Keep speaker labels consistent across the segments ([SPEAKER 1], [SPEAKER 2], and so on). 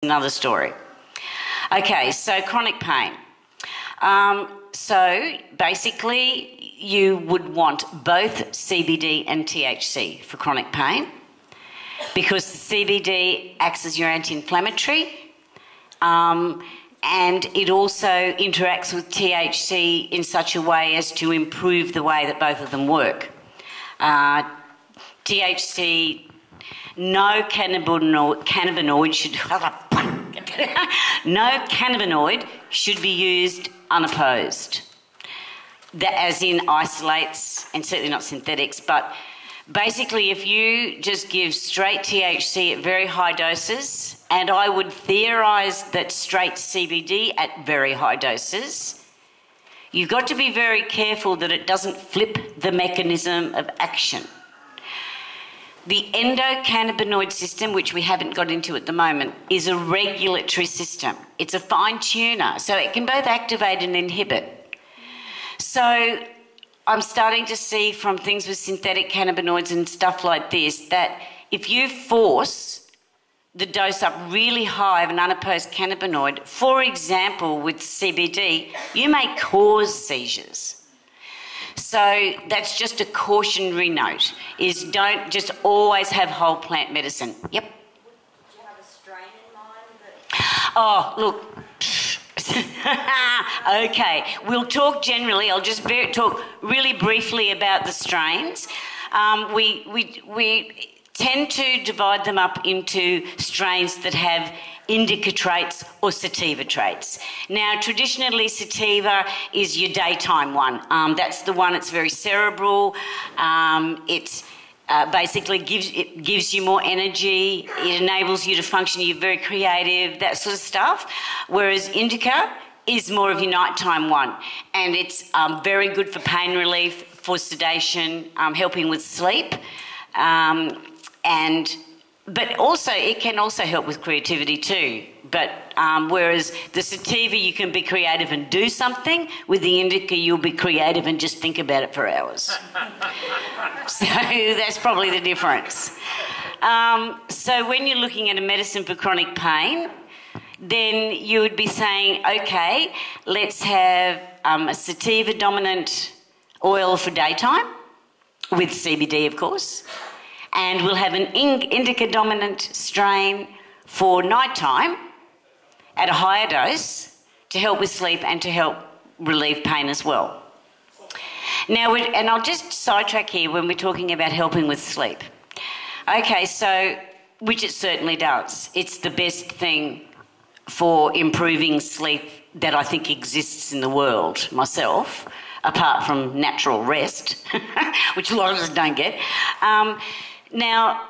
[SPEAKER 1] another story. Okay, so chronic pain. So basically you would want both CBD and THC for chronic pain because the CBD acts as your anti-inflammatory and it also interacts with THC in such a way as to improve the way that both of them work. THC, no cannabinoid should... no cannabinoid should be used unopposed. That, as in isolates, and certainly not synthetics, but basically if you just give straight THC at very high doses, and I would theorise that straight CBD at very high doses, you've got to be very careful that it doesn't flip the mechanism of action. The endocannabinoid system, which we haven't got into at the moment, is a regulatory system. It's a fine-tuner, so it can both activate and inhibit. So I'm starting to see from things with synthetic cannabinoids and stuff like this that if you force the dose up really high of an unopposed cannabinoid, for example with CBD, you may cause seizures. So that's just a cautionary note, is don't just always have whole plant medicine. Yep.
[SPEAKER 2] Do you have a strain in mind?
[SPEAKER 1] Oh, look. Okay, we'll talk generally. I'll just talk really briefly about the strains. We tend to divide them up into strains that have indica traits or sativa traits. Now, traditionally, sativa is your daytime one. That's the one that's very cerebral. It basically gives you more energy. It enables you to function. You're very creative, that sort of stuff. Whereas indica is more of your nighttime one. And it's very good for pain relief, for sedation, helping with sleep. But also, it can also help with creativity too. But whereas the sativa, you can be creative and do something. With the indica, you'll be creative and just think about it for hours. So that's probably the difference. So when you're looking at a medicine for chronic pain, then you would be saying, okay, let's have a sativa-dominant oil for daytime, with CBD, of course. And we'll have an indica-dominant strain for nighttime at a higher dose to help with sleep and to help relieve pain as well. Now, and I'll just sidetrack here when we're talking about helping with sleep. Okay, so, which it certainly does. It's the best thing for improving sleep that I think exists in the world, myself, apart from natural rest, which a lot of us don't get. Now,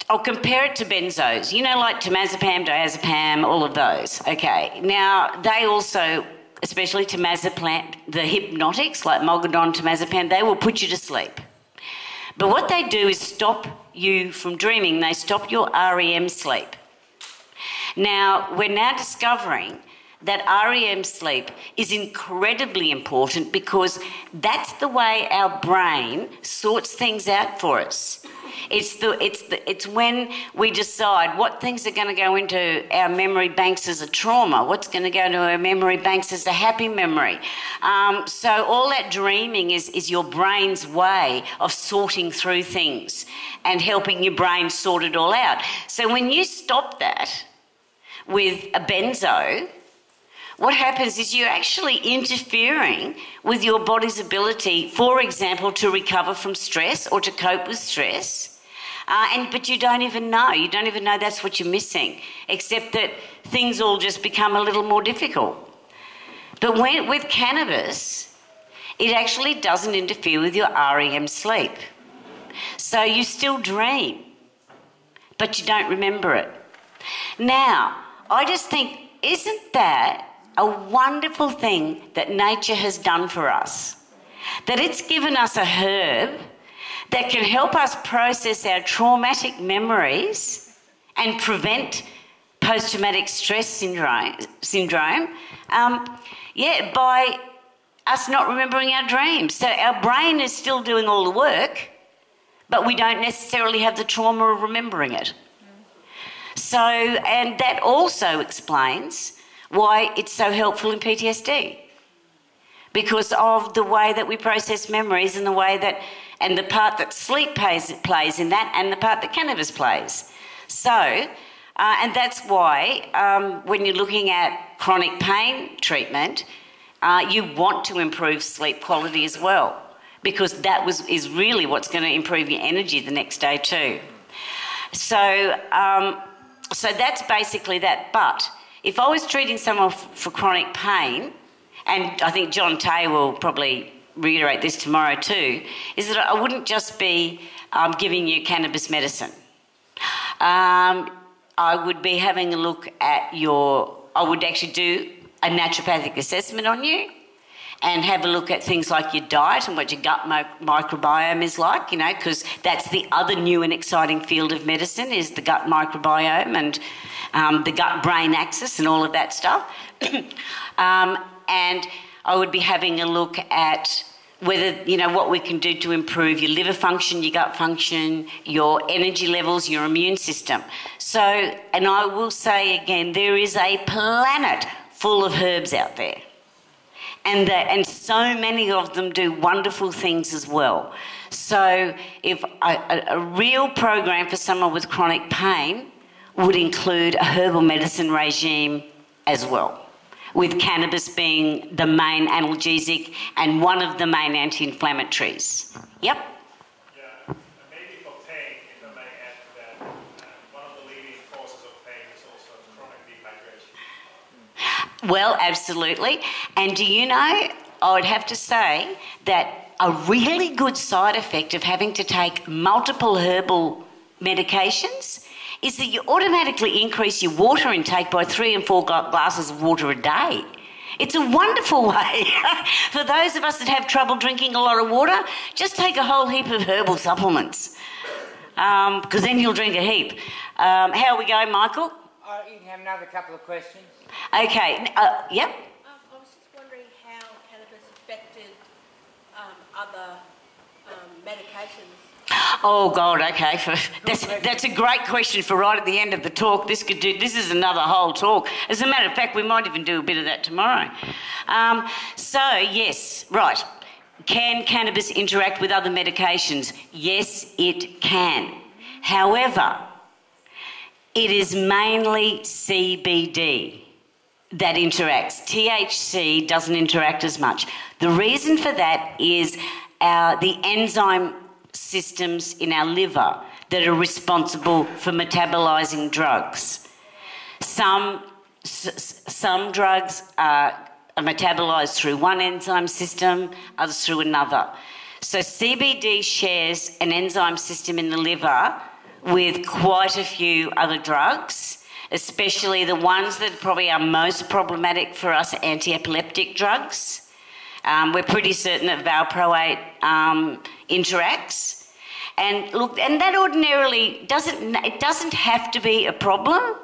[SPEAKER 1] I'll compare it to benzos. You know, like temazepam, diazepam, all of those. Okay. Now, they also, especially temazepam, the hypnotics, like Mogadon, temazepam, they will put you to sleep. But what they do is stop you from dreaming. They stop your REM sleep. Now, we're now discovering that REM sleep is incredibly important because that's the way our brain sorts things out for us. It's when we decide what things are going to go into our memory banks as a trauma, what's going to go into our memory banks as a happy memory. So all that dreaming is your brain's way of sorting through things and helping your brain sort it all out. So when you stop that with a benzo, what happens is you're actually interfering with your body's ability, for example, to recover from stress or to cope with stress. But you don't even know. You don't even know that's what you're missing, except that things all just become a little more difficult. But with cannabis, it actually doesn't interfere with your REM sleep. So you still dream, but you don't remember it. Now, I just think, isn't that a wonderful thing that nature has done for us? That it's given us a herb that can help us process our traumatic memories and prevent post-traumatic stress syndrome, by us not remembering our dreams. So our brain is still doing all the work, but we don't necessarily have the trauma of remembering it. So, and that also explains why it's so helpful in PTSD, because of the way that we process memories and the way that, and the part that sleep plays in that, and the part that cannabis plays. So, and that's why when you're looking at chronic pain treatment, you want to improve sleep quality as well, because that is really what's going to improve your energy the next day too. So, so that's basically that. But if I was treating someone for chronic pain, and I think John Tay will probably reiterate this tomorrow too, is that I wouldn't just be giving you cannabis medicine. I would be having a look at I would actually do a naturopathic assessment on you and have a look at things like your diet and what your gut microbiome is like, you know, because that's the other new and exciting field of medicine, is the gut microbiome and the gut-brain axis and all of that stuff. And I would be having a look at whether, you know, what we can do to improve your liver function, your gut function, your energy levels, your immune system. So, and I will say again, there is a planet full of herbs out there. And so many of them do wonderful things as well. So if a real program for someone with chronic pain would include a herbal medicine regime as well, with cannabis being the main analgesic and one of the main anti-inflammatories. Yep.
[SPEAKER 3] Yeah, and maybe for pain, if I may add to that, one of the leading causes of pain is also chronic dehydration.
[SPEAKER 1] Well, absolutely. And do you know, I would have to say that a really good side effect of having to take multiple herbal medications is that you automatically increase your water intake by 3 and 4 glasses of water a day. It's a wonderful way. For those of us that have trouble drinking a lot of water, just take a whole heap of herbal supplements, because then you'll drink a heap. How are we going, Michael?
[SPEAKER 4] You can have another couple of questions.
[SPEAKER 1] Okay, yep.
[SPEAKER 2] I was just wondering how cannabis affected other medications.
[SPEAKER 1] Oh God, okay. That's a great question for right at the end of the talk. This is another whole talk. As a matter of fact, we might even do a bit of that tomorrow. So yes, right. Can cannabis interact with other medications? Yes, it can. However, it is mainly CBD that interacts. THC doesn't interact as much. The reason for that is the enzyme systems in our liver that are responsible for metabolizing drugs. Some drugs are metabolized through one enzyme system, others through another. So CBD shares an enzyme system in the liver with quite a few other drugs, especially the ones that probably are most problematic for us, anti-epileptic drugs. We're pretty certain that valproate interacts. And look, and that ordinarily doesn't have to be a problem,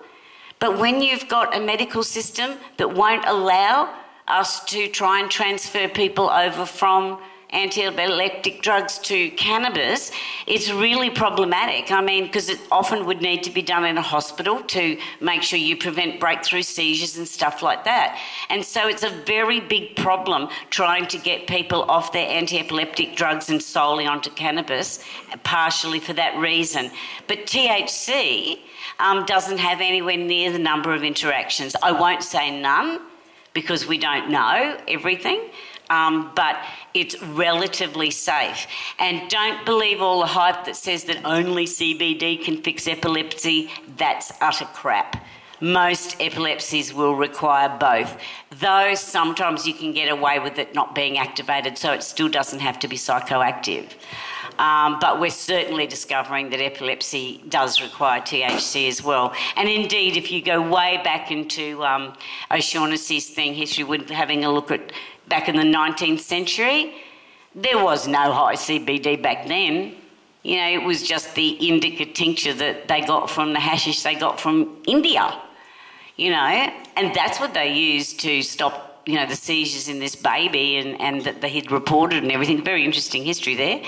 [SPEAKER 1] but when you've got a medical system that won't allow us to try and transfer people over from anti-epileptic drugs to cannabis, it's really problematic. I mean, because it often would need to be done in a hospital to make sure you prevent breakthrough seizures and stuff like that. And so it's a very big problem trying to get people off their anti-epileptic drugs and solely onto cannabis, partially for that reason. But THC doesn't have anywhere near the number of interactions. I won't say none, because we don't know everything. But it's relatively safe. And don't believe all the hype that says that only CBD can fix epilepsy. That's utter crap. Most epilepsies will require both, though sometimes you can get away with it not being activated, so it still doesn't have to be psychoactive. But we're certainly discovering that epilepsy does require THC as well. And indeed, if you go way back into O'Shaughnessy's history, with having a look at back in the 19th century, there was no high CBD back then. You know, it was just the indica tincture that they got from the hashish they got from India, you know, and that's what they used to stop, you know, the seizures in this baby and that they had reported and everything. Very interesting history there.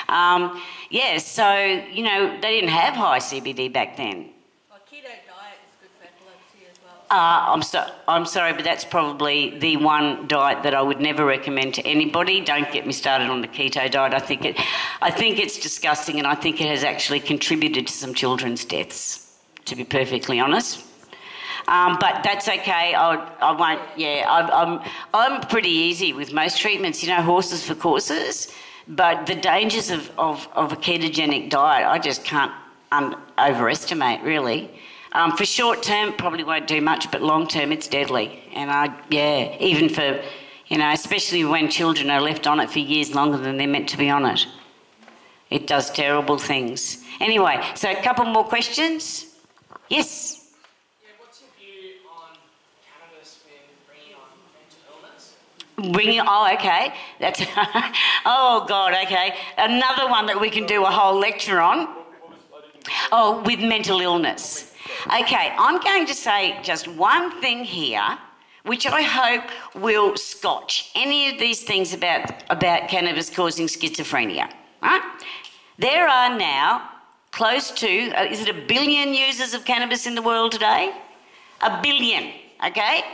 [SPEAKER 1] Yeah, so, you know, they didn't have high CBD back then.
[SPEAKER 2] Well, keto diet
[SPEAKER 1] I'm sorry, but that's probably the one diet that I would never recommend to anybody. Don't get me started on the keto diet. I think it's disgusting, and I think it has actually contributed to some children's deaths, to be perfectly honest. But that's okay. I won't. Yeah, I'm pretty easy with most treatments. You know, horses for courses. But the dangers of a ketogenic diet, I just can't overestimate, really. For short term, probably won't do much, but long term, it's deadly. And even for, especially when children are left on it for years longer than they're meant to be on it. It does terrible things. Anyway, so a couple more questions. Yes?
[SPEAKER 5] Yeah, what's your view on cannabis bringing on mental illness?
[SPEAKER 1] Okay. That's oh God, okay. Another one that we can do a whole lecture on. Oh, with mental illness. Okay, I'm going to say just one thing here, which I hope will scotch any of these things about cannabis causing schizophrenia. Right? There are now close to, is it 1 billion users of cannabis in the world today? 1 billion, okay?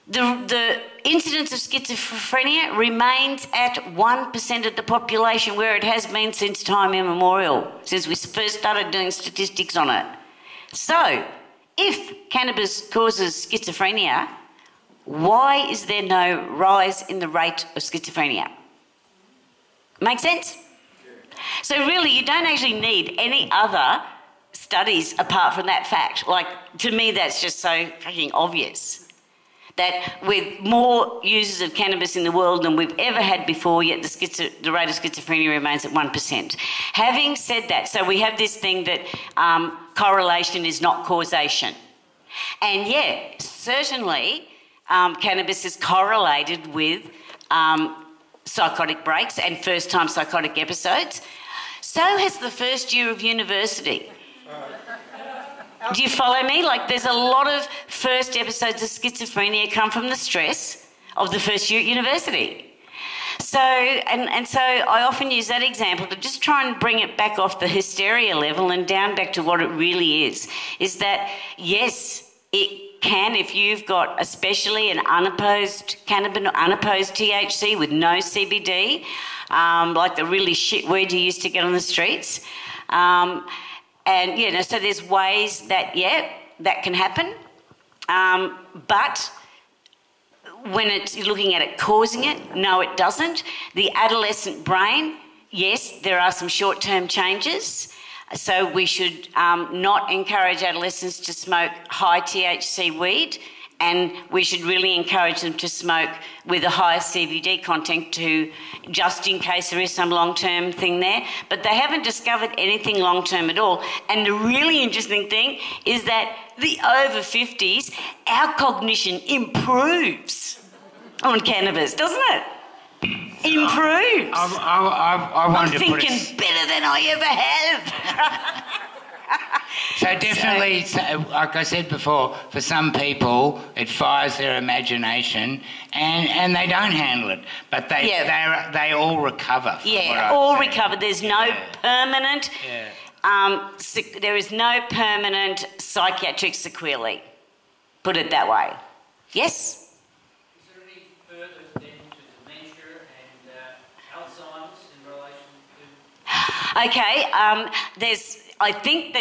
[SPEAKER 1] The incidence of schizophrenia remains at 1% of the population, where it has been since time immemorial, since we first started doing statistics on it. So, if cannabis causes schizophrenia, why is there no rise in the rate of schizophrenia? Make sense? So really, you don't actually need any other studies apart from that fact. Like, to me, that's just so fucking obvious. That with more users of cannabis in the world than we've ever had before, yet the rate of schizophrenia remains at 1%. Having said that, so we have this thing that correlation is not causation. And yeah, certainly cannabis is correlated with psychotic breaks and first-time psychotic episodes. So has the first year of university. Do you follow me? Like, there's a lot of first episodes of schizophrenia come from the stress of the first year at university. So, and so I often use that example to just try and bring it back off the hysteria level and down back to what it really is that, yes, it can, if you've got especially an unopposed cannabis, unopposed THC with no CBD, like the really shit weed you used to get on the streets. And, so there's ways that, that can happen. But when you're looking at it causing it, no, it doesn't. The adolescent brain, yes, there are some short-term changes. So we should not encourage adolescents to smoke high THC weed, and we should really encourage them to smoke with a higher CBD content just in case there is some long-term thing there. But they haven't discovered anything long-term at all. And the really interesting thing is that the over 50s, our cognition improves on cannabis, doesn't it? Improves.
[SPEAKER 4] I'm
[SPEAKER 1] thinking better than I ever have.
[SPEAKER 4] So definitely, like I said before, for some people it fires their imagination and they don't handle it, but they all recover.
[SPEAKER 1] Yeah, all recover. There's no permanent. There is no permanent psychiatric sequelae. Put it that way. Yes.
[SPEAKER 5] Is there any further then to dementia and Alzheimer's in relation to?
[SPEAKER 1] Okay. I think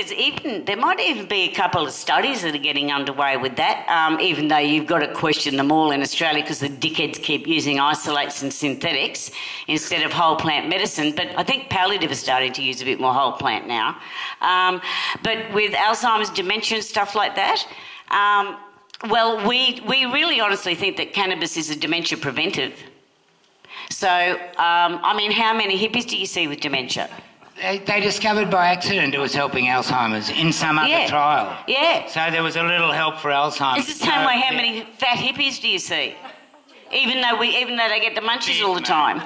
[SPEAKER 1] there might even be a couple of studies that are getting underway with that, even though you've got to question them all in Australia because the dickheads keep using isolates and synthetics instead of whole plant medicine. But I think palliative is starting to use a bit more whole plant now. But with Alzheimer's, dementia and stuff like that, well, we really honestly think that cannabis is a dementia preventive. So, how many hippies do you see with dementia?
[SPEAKER 4] They discovered by accident it was helping Alzheimer's in some other trial.
[SPEAKER 1] Yeah.
[SPEAKER 4] So there was a little help for Alzheimer's.
[SPEAKER 1] It's the same way. How many fat hippies do you see? Even though they get the munchies all the time.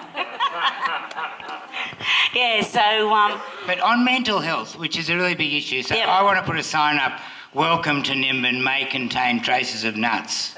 [SPEAKER 1] Yeah. So.
[SPEAKER 4] But on mental health, which is a really big issue, so I want to put a sign up. Welcome to Nimbin may contain traces of nuts.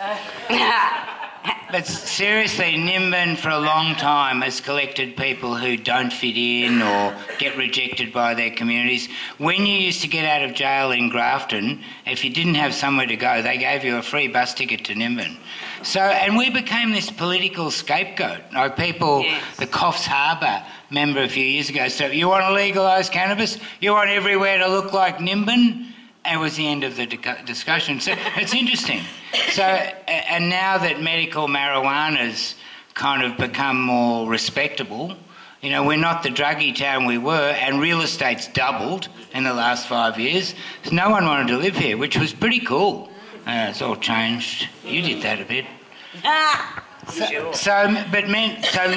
[SPEAKER 4] But seriously, Nimbin for a long time has collected people who don't fit in or get rejected by their communities. When you used to get out of jail in Grafton, if you didn't have somewhere to go, they gave you a free bus ticket to Nimbin. So, and we became this political scapegoat. Like people, the Coffs Harbour member a few years ago said, you want to legalise cannabis? You want everywhere to look like Nimbin? And it was the end of the discussion. So it's interesting. So, and now that medical marijuana's kind of become more respectable, you know, we're not the druggy town we were, and real estate's doubled in the last 5 years. So no one wanted to live here, which was pretty cool. It's all changed. You did that a bit. So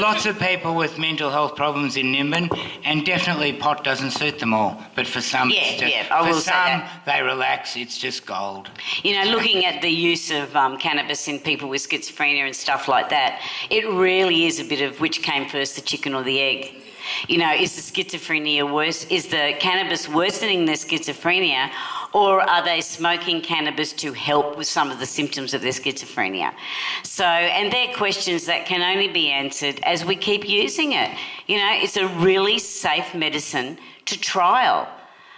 [SPEAKER 4] lots of people with mental health problems in Nimbin, and definitely pot doesn't suit them all. But for some, they relax. It's just gold.
[SPEAKER 1] You know, looking at the use of cannabis in people with schizophrenia and stuff like that, it really is a bit of which came first, the chicken or the egg. You know, is the schizophrenia worse? Is the cannabis worsening their schizophrenia, or are they smoking cannabis to help with some of the symptoms of their schizophrenia? So, and they're questions that can only be answered as we keep using it. You know, it's a really safe medicine to trial.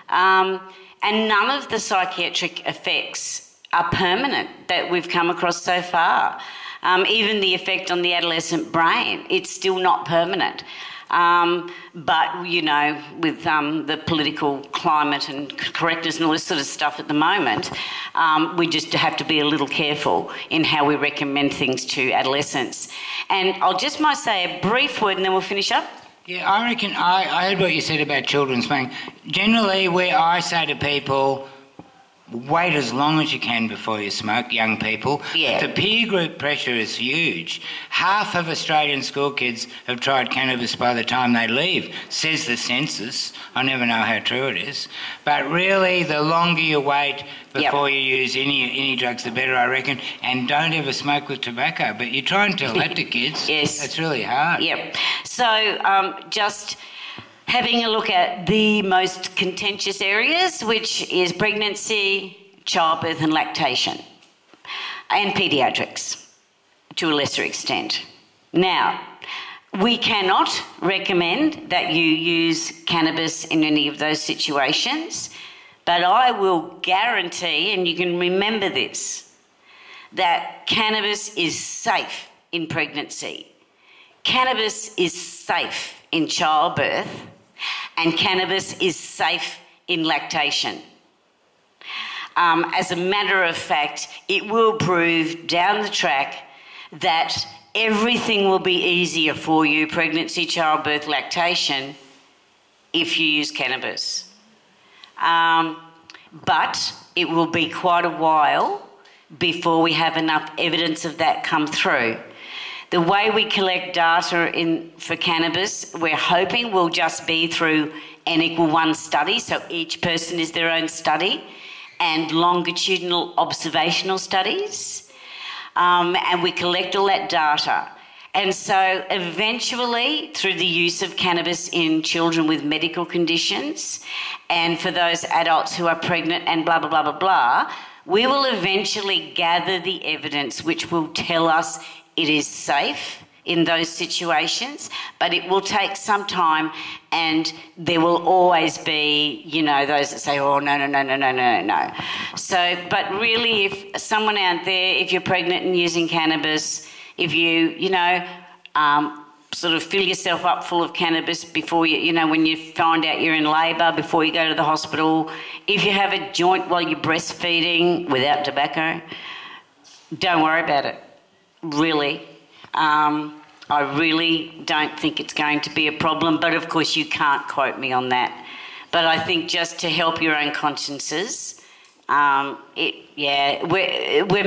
[SPEAKER 1] And none of the psychiatric effects are permanent that we've come across so far. Even the effect on the adolescent brain, it's still not permanent. But, you know, with the political climate and correctness and all this sort of stuff at the moment, we just have to be a little careful in how we recommend things to adolescents. And I'll just might say a brief word and then we'll finish up.
[SPEAKER 4] Yeah, I reckon I heard what you said about children smoking. Generally, where I say to people, wait as long as you can before you smoke, young people.
[SPEAKER 1] Yeah.
[SPEAKER 4] The peer group pressure is huge. Half of Australian school kids have tried cannabis by the time they leave, says the census. I never know how true it is. But really, the longer you wait before you use any drugs, the better, I reckon. And don't ever smoke with tobacco. But you try and tell that to kids.
[SPEAKER 1] Yes.
[SPEAKER 4] It's really hard.
[SPEAKER 1] Yep. So just having a look at the most contentious areas, which is pregnancy, childbirth and lactation, and paediatrics to a lesser extent. Now, we cannot recommend that you use cannabis in any of those situations, but I will guarantee, and you can remember this, that cannabis is safe in pregnancy. Cannabis is safe in childbirth, and cannabis is safe in lactation. As a matter of fact, it will prove down the track that everything will be easier for you, pregnancy, childbirth, lactation, if you use cannabis. But it will be quite a while before we have enough evidence of that come through. The way we collect data for cannabis, we're hoping will just be through N=1 study, so each person is their own study, and longitudinal observational studies. And we collect all that data. And so eventually, through the use of cannabis in children with medical conditions and for those adults who are pregnant and blah, blah, blah, blah, blah, we will eventually gather the evidence which will tell us it is safe in those situations, but it will take some time, and there will always be, you know, those that say, oh, no. So, but really, if someone out there, if you're pregnant and using cannabis, if you sort of fill yourself up full of cannabis before you know, when you find out you're in labour, before you go to the hospital, if you have a joint while you're breastfeeding without tobacco, don't worry about it. Really. I really don't think it's going to be a problem, but of course you can't quote me on that. But I think just to help your own consciences, we're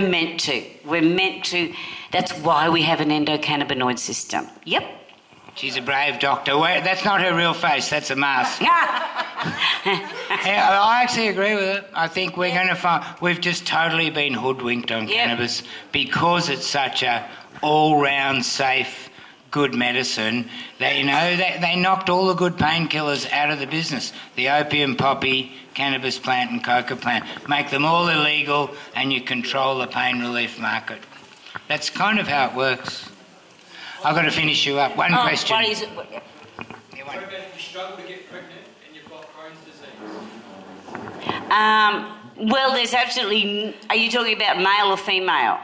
[SPEAKER 1] meant to. We're meant to. That's why we have an endocannabinoid system. Yep.
[SPEAKER 4] She's a brave doctor. That's not her real face, that's a mask. I actually agree with it. I think we're going to find we've just totally been hoodwinked on cannabis because it's such a all-round safe, good medicine that, you know, they knocked all the good painkillers out of the business. The opium, poppy, cannabis plant and coca plant. Make them all illegal and you control the pain relief market. That's kind of how it works. I've got to finish you up. One question.
[SPEAKER 5] What about if you struggle to get pregnant and you've got Crohn's disease?
[SPEAKER 1] Well, there's absolutely... Are you talking about male or female?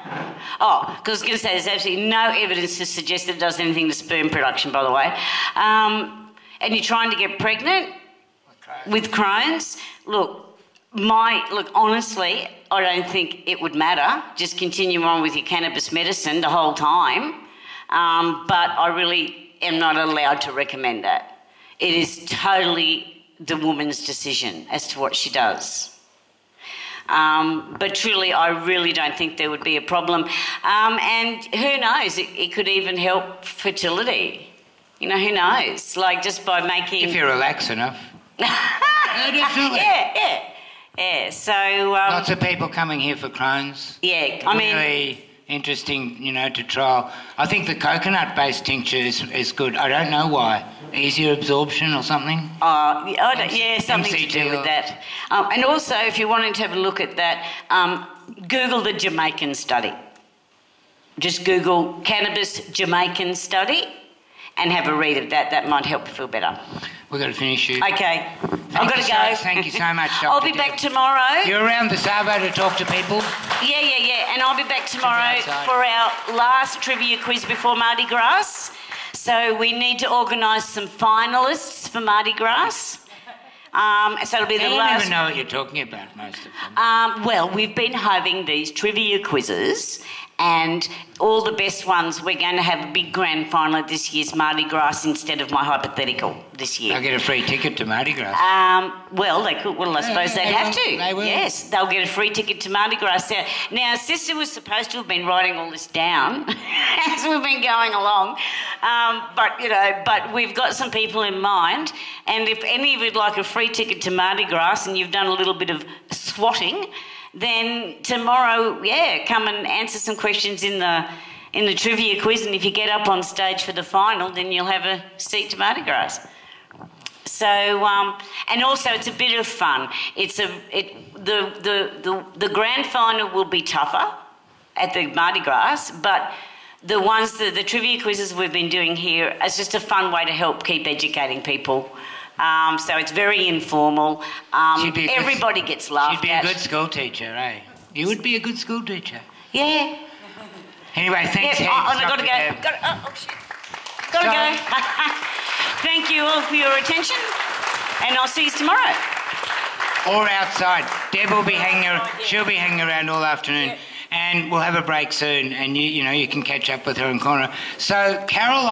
[SPEAKER 1] Oh, because I was going to say there's absolutely no evidence to suggest that it does anything to sperm production, by the way. And you're trying to get pregnant with Crohn's? Look, honestly, I don't think it would matter. Just continue on with your cannabis medicine the whole time. But I really am not allowed to recommend that. It is totally the woman's decision as to what she does. But truly, I really don't think there would be a problem. And who knows, it could even help fertility. You know, who knows? Like, just by making...
[SPEAKER 4] If you relax enough. Yeah, definitely.
[SPEAKER 1] Yeah. So...
[SPEAKER 4] Lots of people coming here for Crohn's.
[SPEAKER 1] Yeah,
[SPEAKER 4] Really interesting, to trial. I think the coconut-based tincture is good. I don't know why. Easier absorption or something? Something to do with that. And also, if you're wanting to have a look at that, Google the Jamaican study. Just Google cannabis Jamaican study and have a read of that. That might help you feel better. We've got to finish you. Okay. I've got to go. Thank you so much, Dr.
[SPEAKER 1] I'll be back tomorrow.
[SPEAKER 4] You're around the Savo to talk to people?
[SPEAKER 1] Yeah. And I'll be back tomorrow for our last trivia quiz before Mardi Gras. So we need to organise some finalists for Mardi Gras. So it'll be the last...
[SPEAKER 4] I don't even know what you're talking about, most of them.
[SPEAKER 1] Well, we've been having these trivia quizzes, and all the best ones, we're going to have a big grand final at this year's Mardi Gras instead of my hypothetical this year.
[SPEAKER 4] They'll get a free ticket to Mardi Gras.
[SPEAKER 1] Well, they could. Well, I suppose they'd have to.
[SPEAKER 4] They will.
[SPEAKER 1] Yes, they'll get a free ticket to Mardi Gras. Now, Sister was supposed to have been writing all this down as we've been going along, but we've got some people in mind, and if any of you'd like a free ticket to Mardi Gras and you've done a little bit of swatting, then tomorrow, come and answer some questions in the trivia quiz, and if you get up on stage for the final, then you'll have a seat to Mardi Gras. So, and also it's a bit of fun. The grand final will be tougher at the Mardi Gras, but the trivia quizzes we've been doing here, it's just a fun way to help keep educating people. So it's very informal. Everybody gets laughed at.
[SPEAKER 4] You'd be a good school teacher, eh? You would be a good school teacher.
[SPEAKER 1] Yeah.
[SPEAKER 4] Anyway, thanks.
[SPEAKER 1] I've got to go. Got to go. Thank you all for your attention, and I'll see you tomorrow.
[SPEAKER 4] Or outside. Deb will be she'll be hanging around all afternoon, and we'll have a break soon, and you can catch up with her in corner. So, Carol.